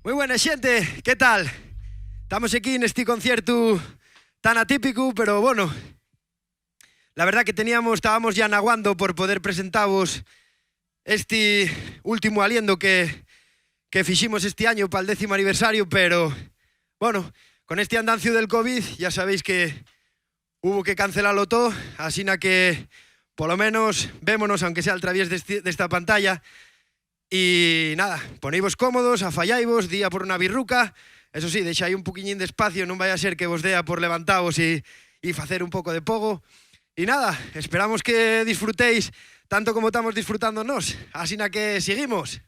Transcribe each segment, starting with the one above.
Moi buena xente, que tal? Estamos aquí neste concierto tan atípico, pero bueno, la verdad que estábamos ya naguando por poder presentavos este último aliendo que fiximos este año para el 10º aniversario, pero bueno, con este andancio del COVID ya sabéis que hubo que cancelarlo todo, así que por lo menos vémonos, aunque sea al través de esta pantalla. Y nada, poneivos cómodos, afalláivos, día por una birruca. Eso sí, deixai un poquillín de espacio, non vai a ser que vos dea por levantaos e facer un pouco de pogo. E nada, esperamos que disfrutéis tanto como estamos disfrutando nós. Así que seguimos.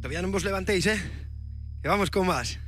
Todavía no vos levantéis, que vamos con más.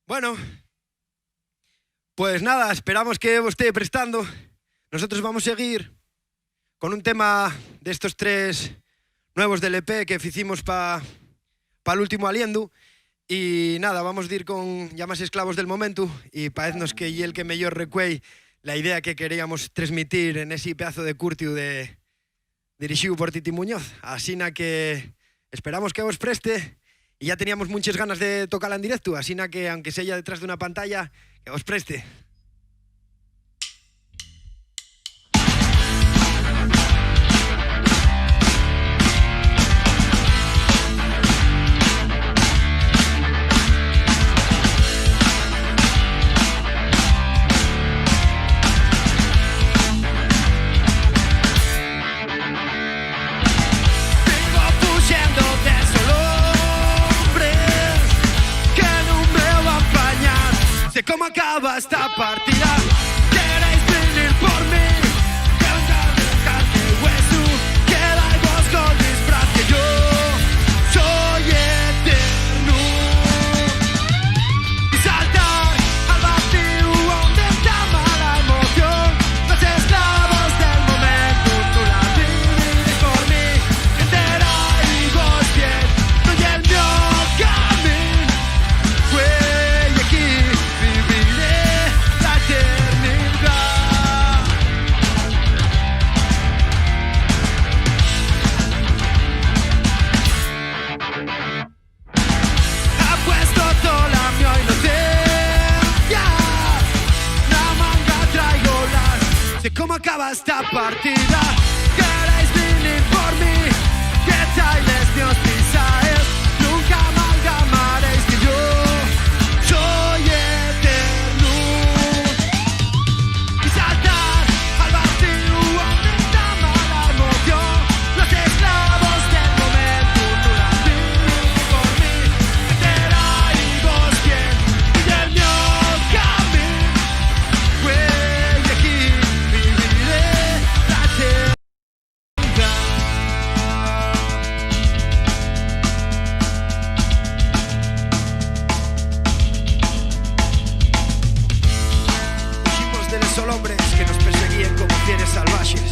Bueno, pues nada, esperamos que os esté prestando. Nosotros vamos a seguir con un tema de estos 3 nuevos del EP que hicimos para el último aliendo. Y nada, vamos a ir con ya más esclavos del momento y parecnos que y el que mejor recuei la idea que queríamos transmitir en ese pedazo de curtiu dirigido por Titi Muñoz. Así que esperamos que os preste. Y ya teníamos muchas ganas de tocarla en directo, así que aunque sea detrás de una pantalla, que os preste. ¿Cómo acaba esta partida? ¿Queréis venir por mí? cómo acaba esta partida. Queréis venir por mí, que traéis mi hospital. Nunca amalgamaréis que yo soy eterno. Y saltar al vacío aumenta mala emoción. Los esclavos del momento no la viven por mí. Enteráis bien y del mío camino. Pues aquí viviré la eternidad. Fuximos de les hombres que nos perseguían como fieres salvajes.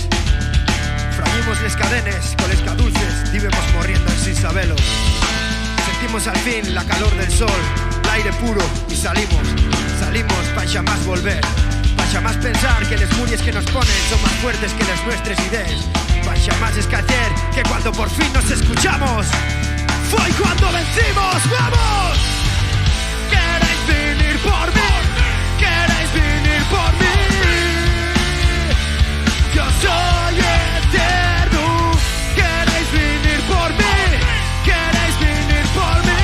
Frañimos les cadenes con les cadulces, vivemos morriendo sin sabelo. Sentimos al fin la calor del sol, el aire puro y salimos pa' jamás volver. Pa' jamás pensar que les muries que nos ponen son más fuertes que las nuestras ideas. Pa' jamás escacher que cuando por fin nos escuchamos fue cuando vencimos. ¡Vamos! ¿Queréis venir por mí? ¿Queréis venir por mí? Yo soy eterno. ¿Queréis venir por mí? ¿Queréis venir por mí?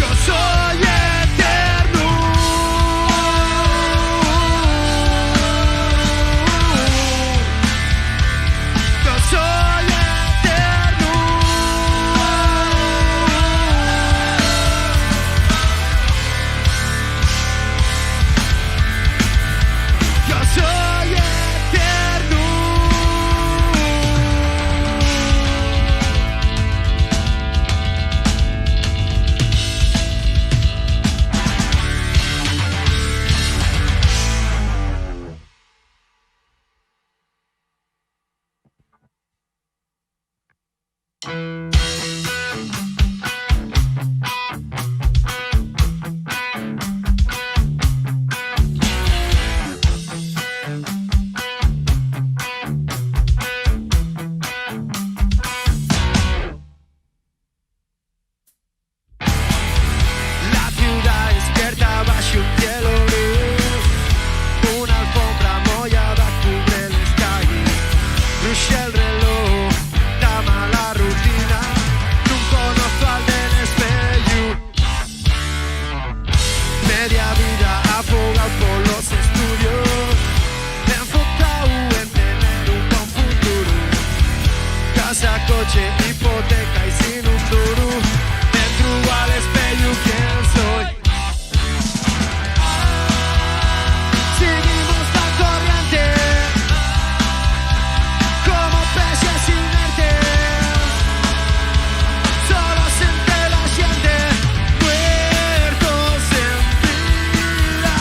Yo soy eterno. Yo soy eterno. Yo soy eterno. La ciudad despierta bajo un cielo gris. Una alfombra mollada cubre las calles. Ruge el reloj, dama la rutina. Non conozco al del espejo. Media vida afogado por los estudios, enfocado en tener un buen futuro. Casa, coche, hipoteca y sin un duro. Dentro al espejo, ¿quién soy? Seguimos la corriente como peces inertes. Solo siente la gente, muertos en vida.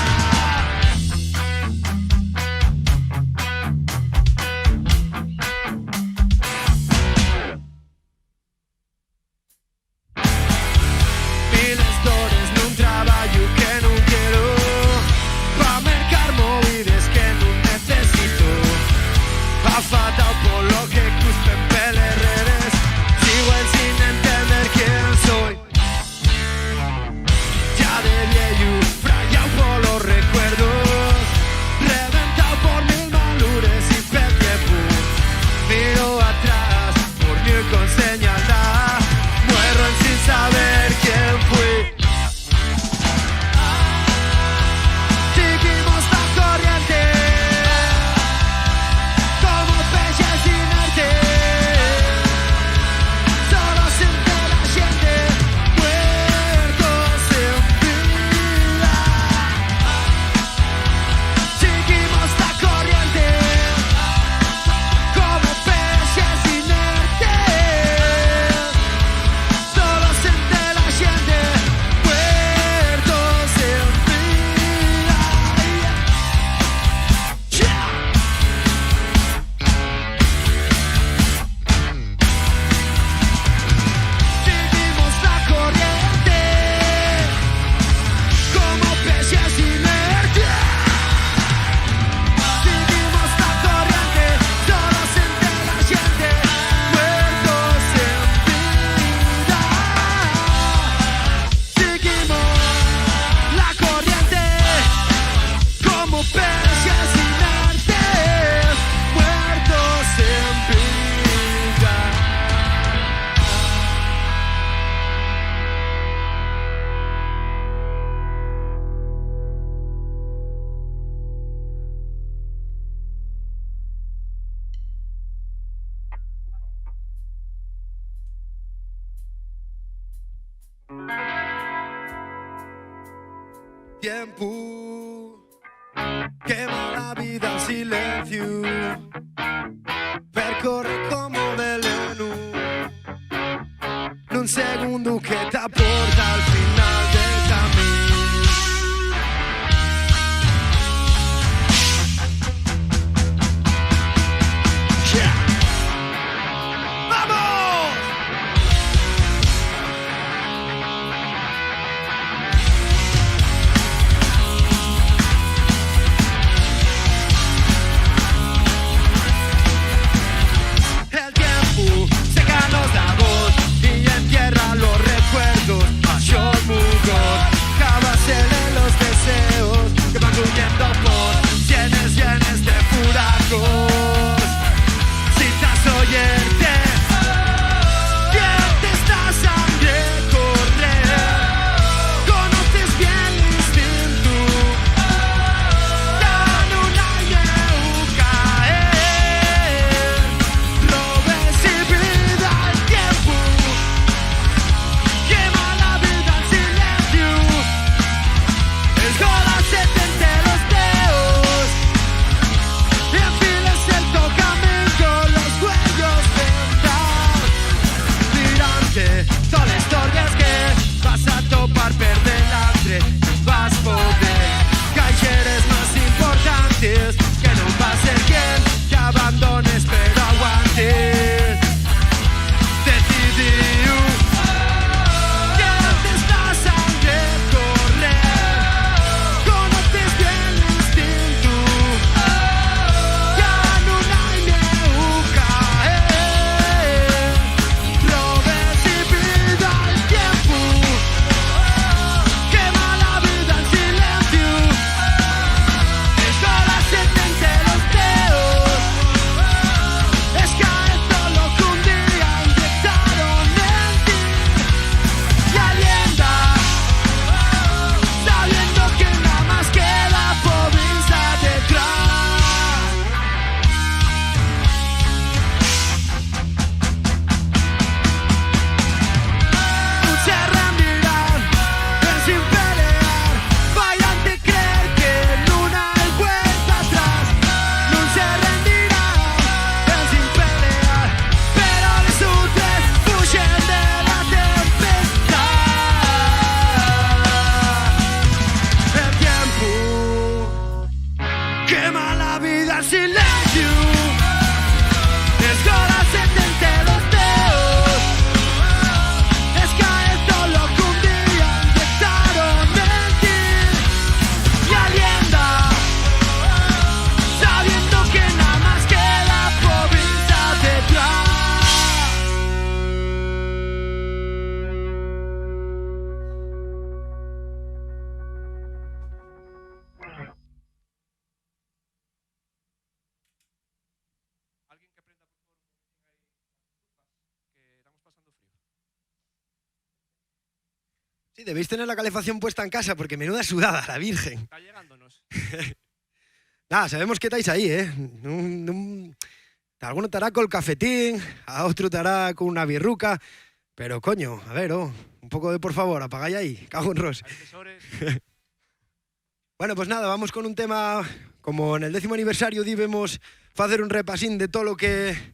Tiempo quema la vida en silencio, percorre como veleno un segundo que te aporta al final del camino. Sí, debéis tener la calefacción puesta en casa porque menuda sudada, la virgen. Está llegándonos. Nada, sabemos que estáis ahí, ¿eh? Alguno te hará con el cafetín, a otro te hará con una birruca, pero coño, a ver, un poco de por favor, apagáis ahí, cago en ros. Bueno, pues nada, vamos con un tema, como en el 10º aniversario debemos hacer un repasín de todo lo que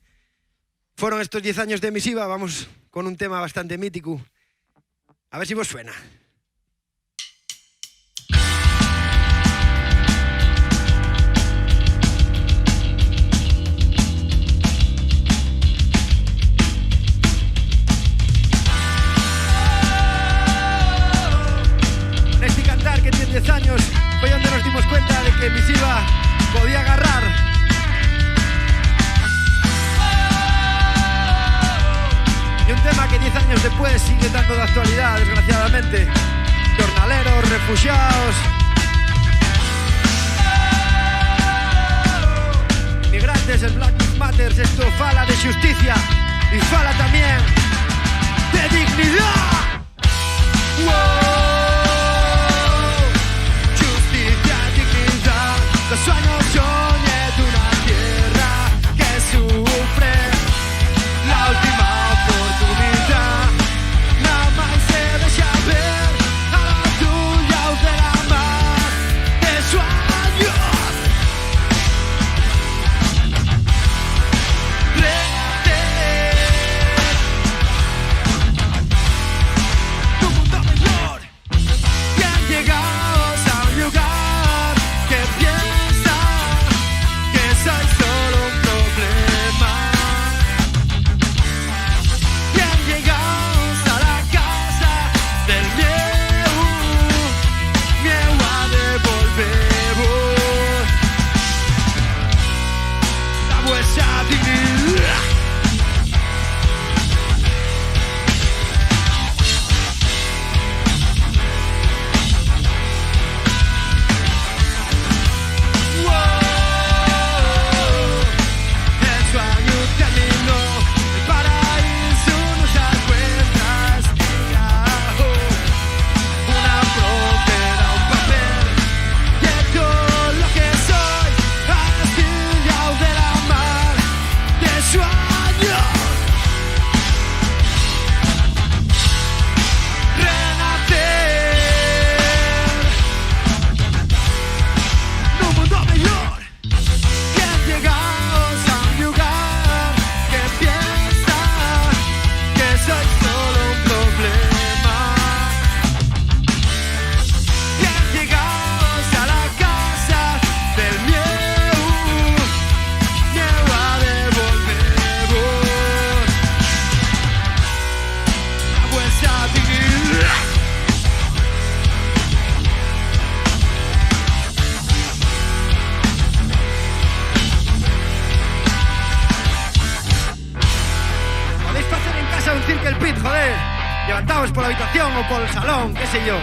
fueron estos 10 años de Emisiva, vamos con un tema bastante mítico. A ver si vos suena. En este cantar que tiene 10 años fue donde nos dimos cuenta de que Emisiva podía agarrar. Y un tema que 10 años después sigue tanto de actualidad, desgraciadamente. Jornaleros, refugiados, migrantes, el Black Lives Matter, esto fala de justicia y fala también de dignidad. Justicia, dignidad, los sueños son de una tierra que sufre la última oportunidad, nada más se deja estabas pola habitación ou polo salón, que sei yo.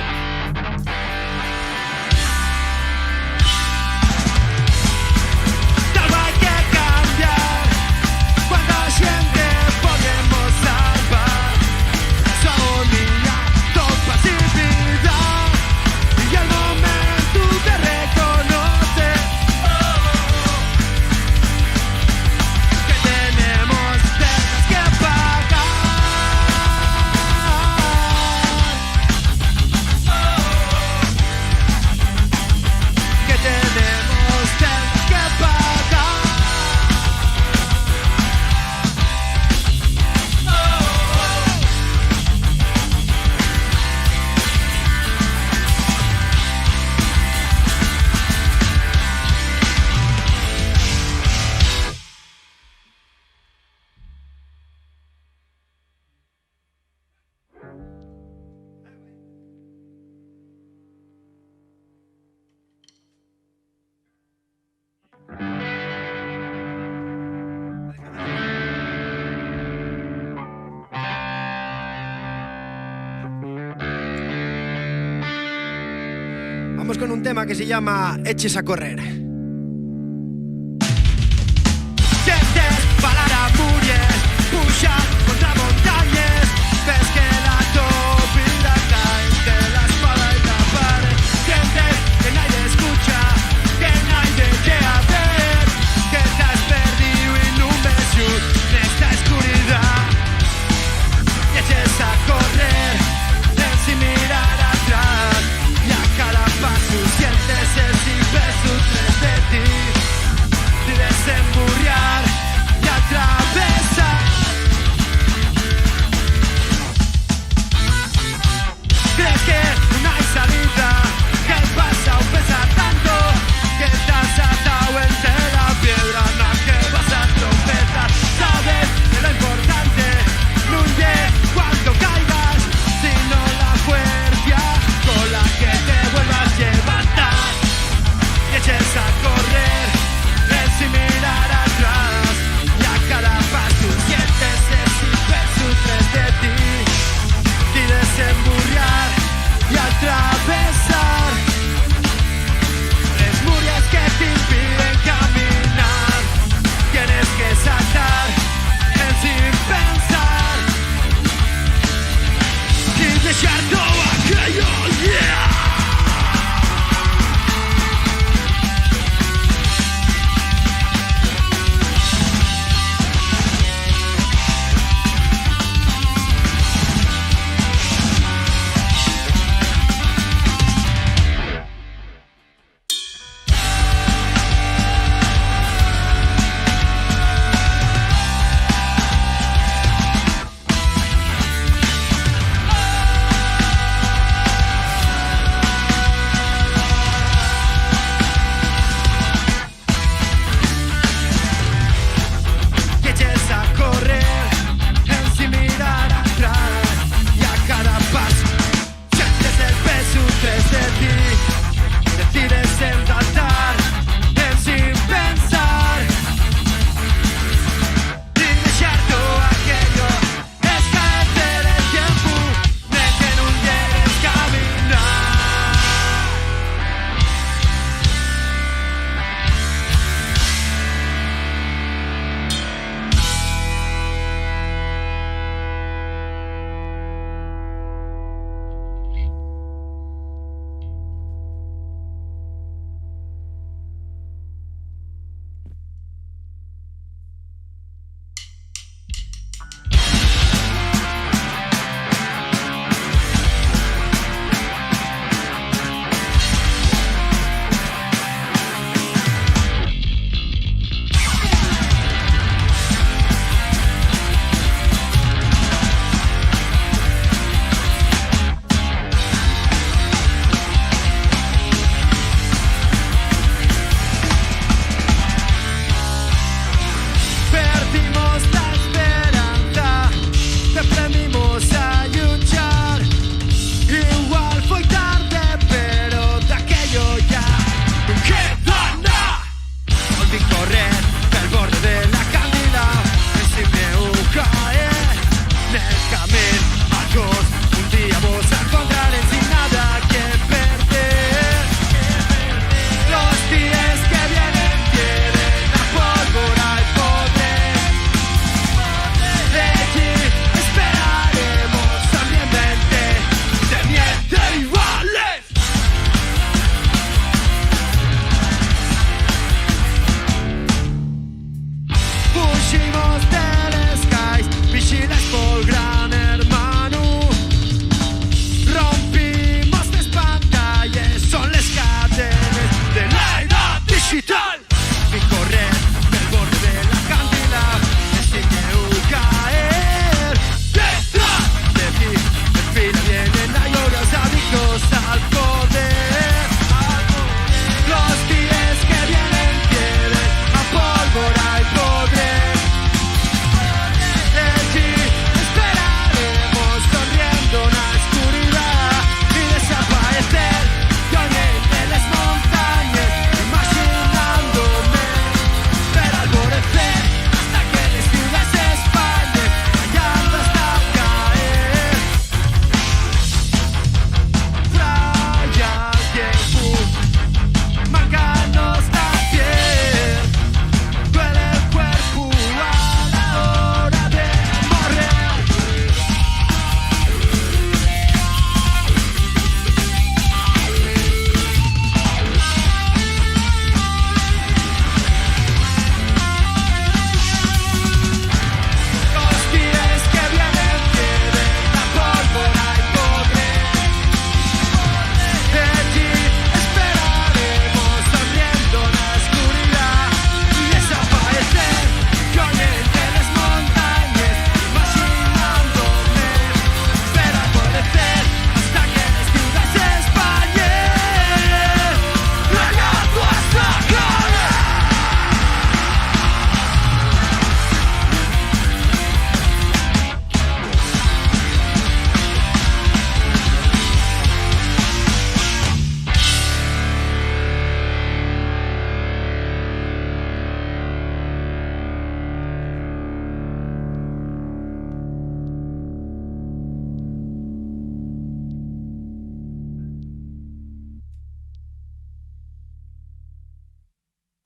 Vamos con un tema que se llama Eches a correr. Sientes balar a muries, puxa contra montañes, ves que la vida cae entre la espada y la pared. Sientes que nadie escucha, que nadie llega a ver, que estás perdido en un beso de esta oscuridad. Y eches a correr, sin mirar atrás, y a cada paso sientes el silbeso tras de ti. Y desemburriar y atravesar. Crees que no hay salida, que el pasado pesa tanto, que estás atado entre la piedra en la que vas a tropezar. Sabes que lo importante no es cuando caigas, sino la fuerza con la que te vuelvas a levantar. Y eches a correr, sin mirar atrás, y a cada paso sientes ese peso tras de ti. Y desemburriar y atravesar las murallas que te impiden caminar. Tienes que saltar sin pensar y dejar todo aquello, yeah.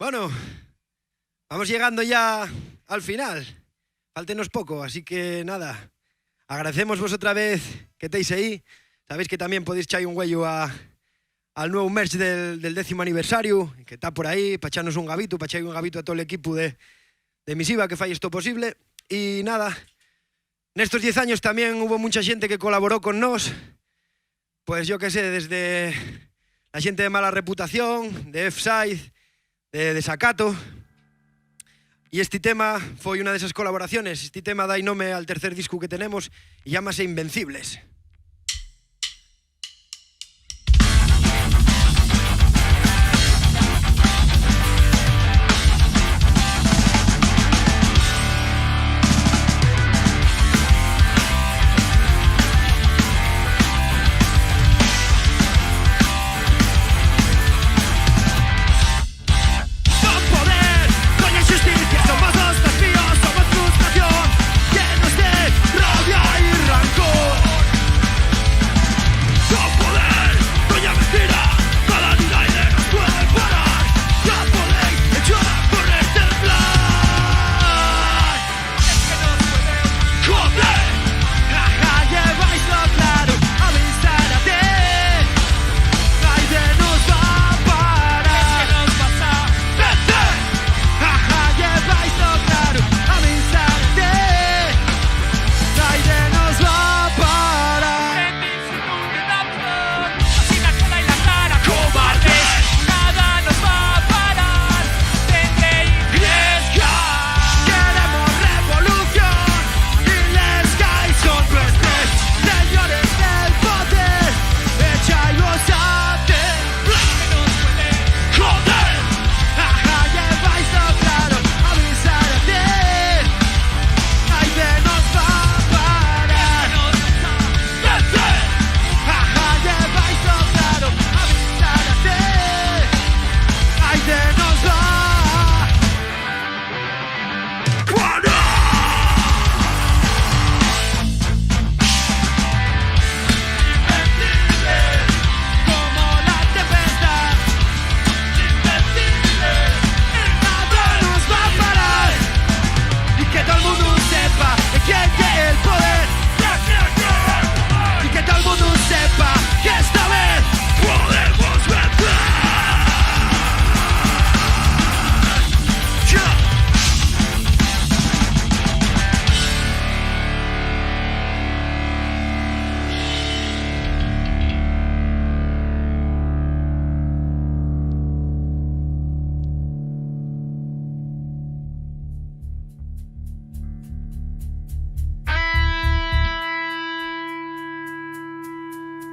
Bueno, vamos llegando ya al final. Faltenos poco, así que nada. Agradecemos vos otra vez que estéis ahí. Sabéis que también podéis echar un huello al nuevo merch del 10º aniversario, que está por ahí, para echarnos un gavito, para echar un gavito a todo el equipo de Misiva que fai esto posible. Y nada, nestos 10 años también hubo mucha gente que colaboró con nos. Pues yo qué sé, desde la gente de Mala Reputación, de F-Side, de Desacato. Y este tema foi una desas colaboraciones. Este tema dai nome al tercer disco que tenemos e llámase Invencibles.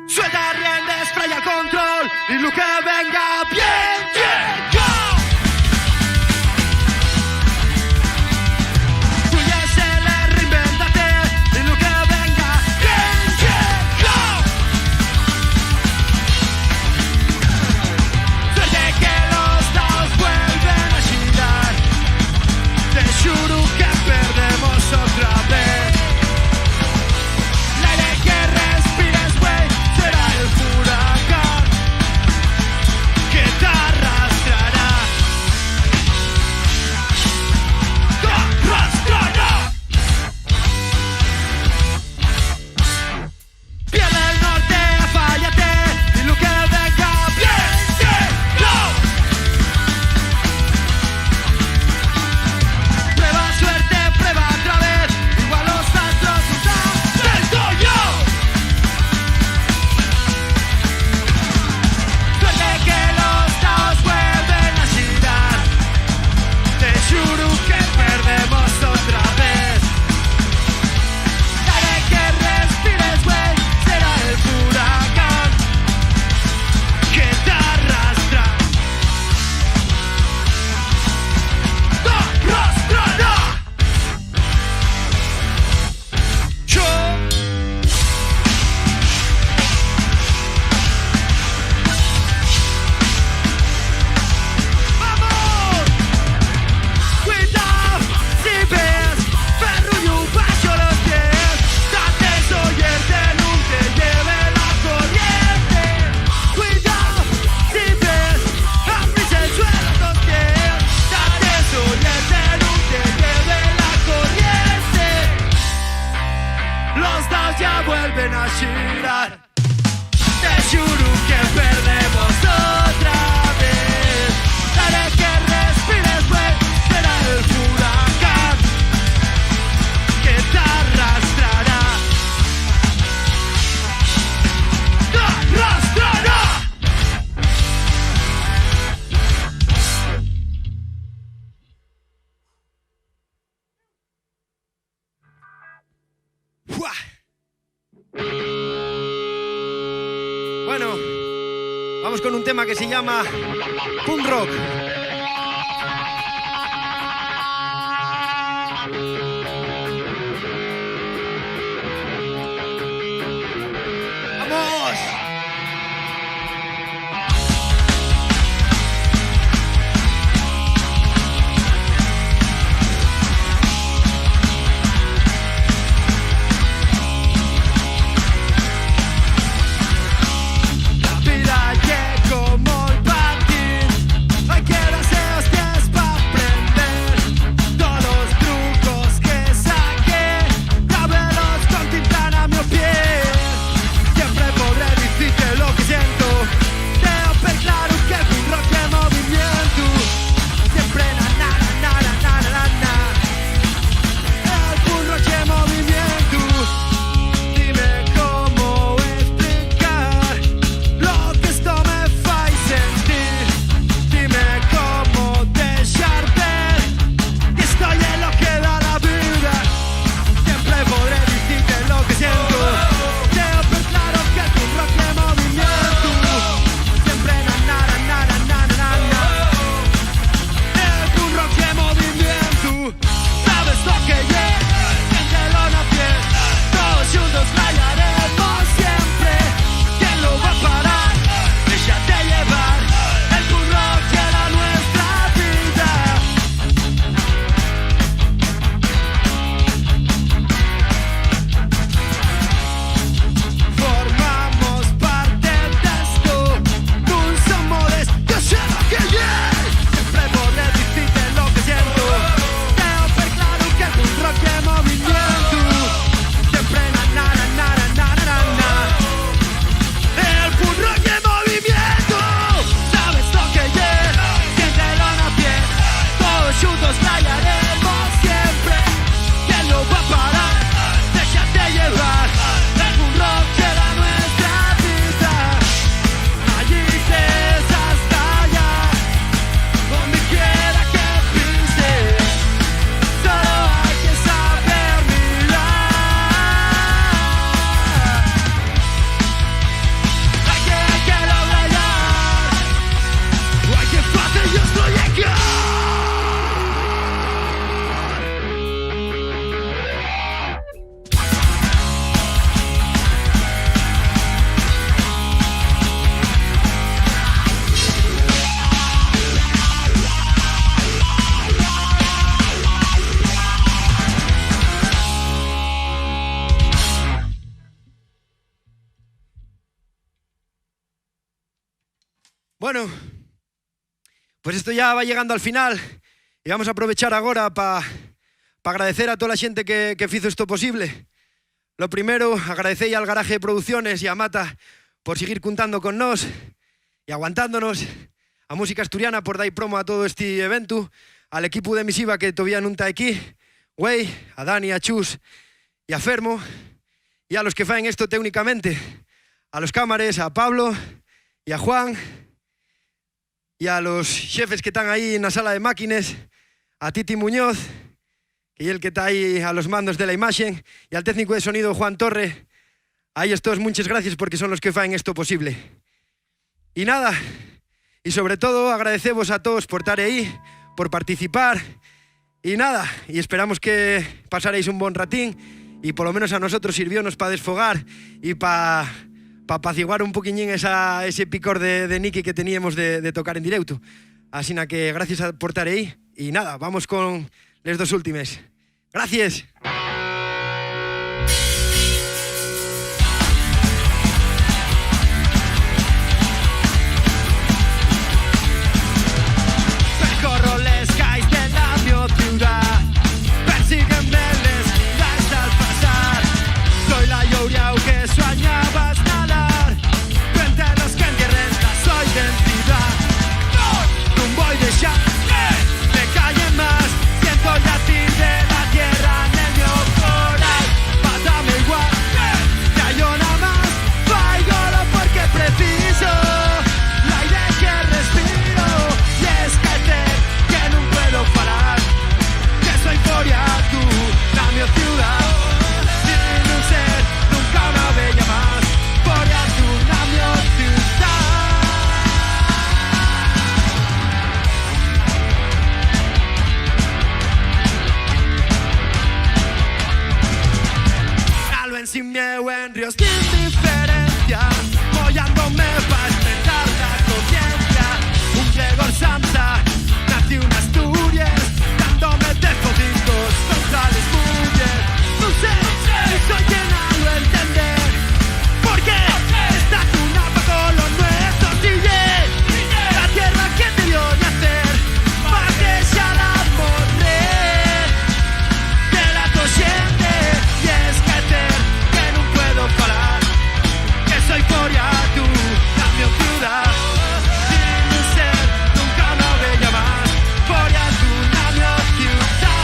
Suelta riendas, playa control y lo que venga bien, bien, go. Tú ya se le reinvéntate y lo que venga bien, bien, go. Suerte que los dados vuelven a girar. Te juro que perdemos otra vez. La aire que respires, güey, será el huracán que te arrastra. parar. Te juro que perdemos otra vez. Haré que respires, güey. Será el huracán que te arrastrará. ¡Te arrastrará! Bueno, vamos con un tema que se llama punk rock. ¡Vamos! Como el patín, hay que darse hostias para aprender. Todos los trucos que saqué, lávelos con tinta a mi piel. Siempre podré decirte lo que siento. Tengo per claro que el punk rock es movimiento. Siempre na na na na na na na. El punk rock es movimiento. Dime cómo explicar lo que esto me fa sentir. Dime cómo dejar ver que estoy en lo que da la vida. Siempre podré decirte lo que siento. Tengo per claro que el punk rock es movimiento. Siempre na na na na na na na. El punk rock es movimiento. ¿Sabes lo que es? Entre los pies, todos juntos rayaremos siempre. ¿Quién lo va a parar? Déjate llevar. El punk rock era nuestra vida. Formamos parte de esto. Dulce modes, yo sé lo que es. Siempre podré decirte lo que siento. Tengo per claro que el punk rock es movimiento. Siempre na na na na na na na. El punk rock es movimiento. ¿Sabes lo que es? Siéntelo en la piel. Todos juntos rayaremos siempre. ¿Quién lo va a parar? Déjate llevar. El punk rock era nuestra vida. Allí es hasta allá. Donde quiera que pises, solo hay que saber mirar. Hay que lograr. Hay que fácil, yo estoy aquí. Bueno, pues esto ya va llegando al final y vamos a aprovechar ahora para agradecer a toda la xente que fizo esto posible. Lo primero, agradecer al Garaje de Producciones y a Mata por seguir contando con nos y aguantándonos, a Música Asturiana por dar promo a todo este evento, al equipo de Misiva que todavía no está aquí, Güey, a Dani, a Chus y a Fermo, y a los que faen esto técnicamente, a los cámares, a Pablo y a Juan, y a los xefes que están ahí en la sala de máquines, a Titi Muñoz, que es el que está ahí a los mandos de la imagen, y al técnico de sonido Juan Torre. A ellos todos muchas gracias porque son los que faen esto posible. Y nada, y sobre todo agradecemos a todos por estar ahí, por participar, y nada, y esperamos que pasaréis un buen ratín, y por lo menos a nosotros sirviónos para desfogar y para apaciguar un poquillín ese picor de Nicky que teníamos de tocar en directo. Así que gracias por estar ahí. Y nada, vamos con les dos últimes. Gracias. Percorro les calles de la mi ciudad. Persígueme les das al pasar. Soy la lluvia que soñabas. Valencia, mollándome para despertar la conciencia. Un Gregor Samsa, nació en Asturias, dándome despoticos contra las mujeres. No sé si soy quien hago entender, porque esta cuna pagó los nuestros DJ, la tierra que te dio nacer, para que ya la morrer, que la consciente y esquecer, que no puedo parar, que soy foria tú, la mi ciudad, sin ser nunca una bella más, foria tú, la mi ciudad.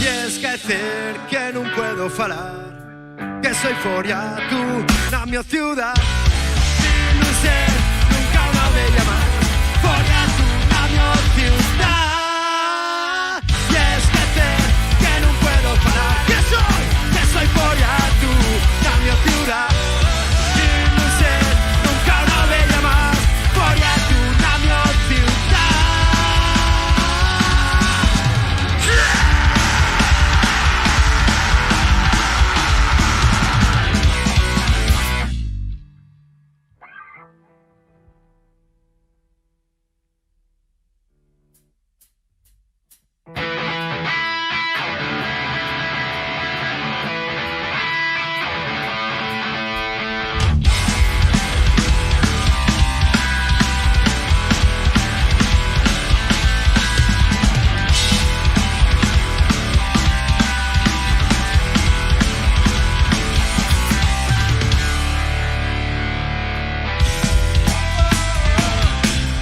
Y esquecer que non puedo falar, que soy foria tú, na mi ciudad, sin non ser nunca una bella más, foria tú, na mi ciudad. Y esquecer que non puedo falar, que soy foria tú, na mi ciudad, sin non ser nunca una bella más, foria tú, na mi ciudad.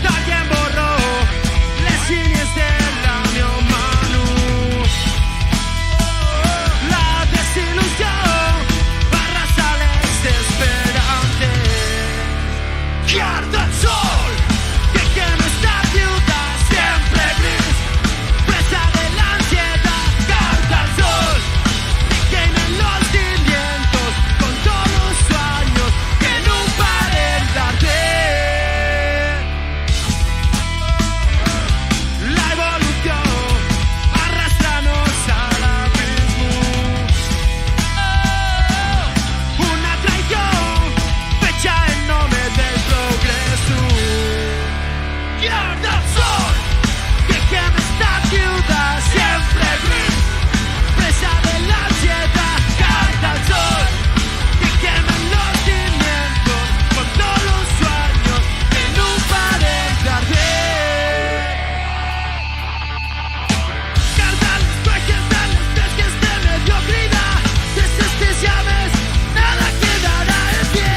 Alguien borró las líneas de la mi mano, la desilusión barra sales desesperantes, que arda el sol, que quema esta ciudad siempre gris, presa de la ansiedad, que arda el sol, que quemen los cimientos con todos los sueños que no paren de arder. La evolución arrastranos al abismo, una traición fecha en nombre del progreso. Que arda el sol, que quema esta ciudad siempre gris, presa de la ansiedad, que arda el sol, que quemen los cimientos con todos los sueños que no paren de arder. Cardan los cuejes de los desques de mediocridad, desde estas llaves nada quedará en pie.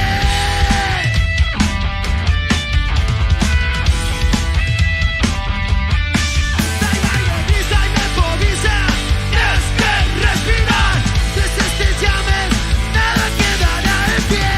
Brisa y me improvisa, es que respirar, desde estas llaves nada quedará en pie.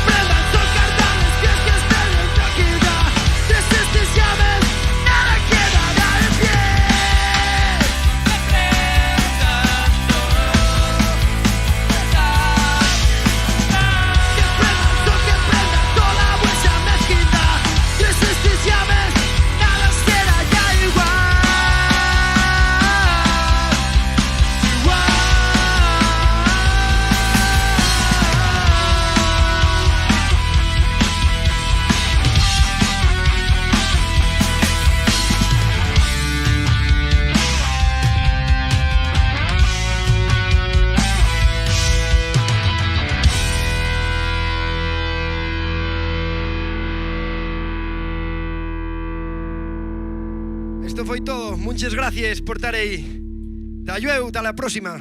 Prendan son cartales que es de mediocridad, desde estas llaves nada quedará en pie. Que prendan toda la huella mezquindad, desde estas llaves nada será ya igual. Esto foi todo. Muchas gracias por estar aí. Te ayueu, hasta la próxima.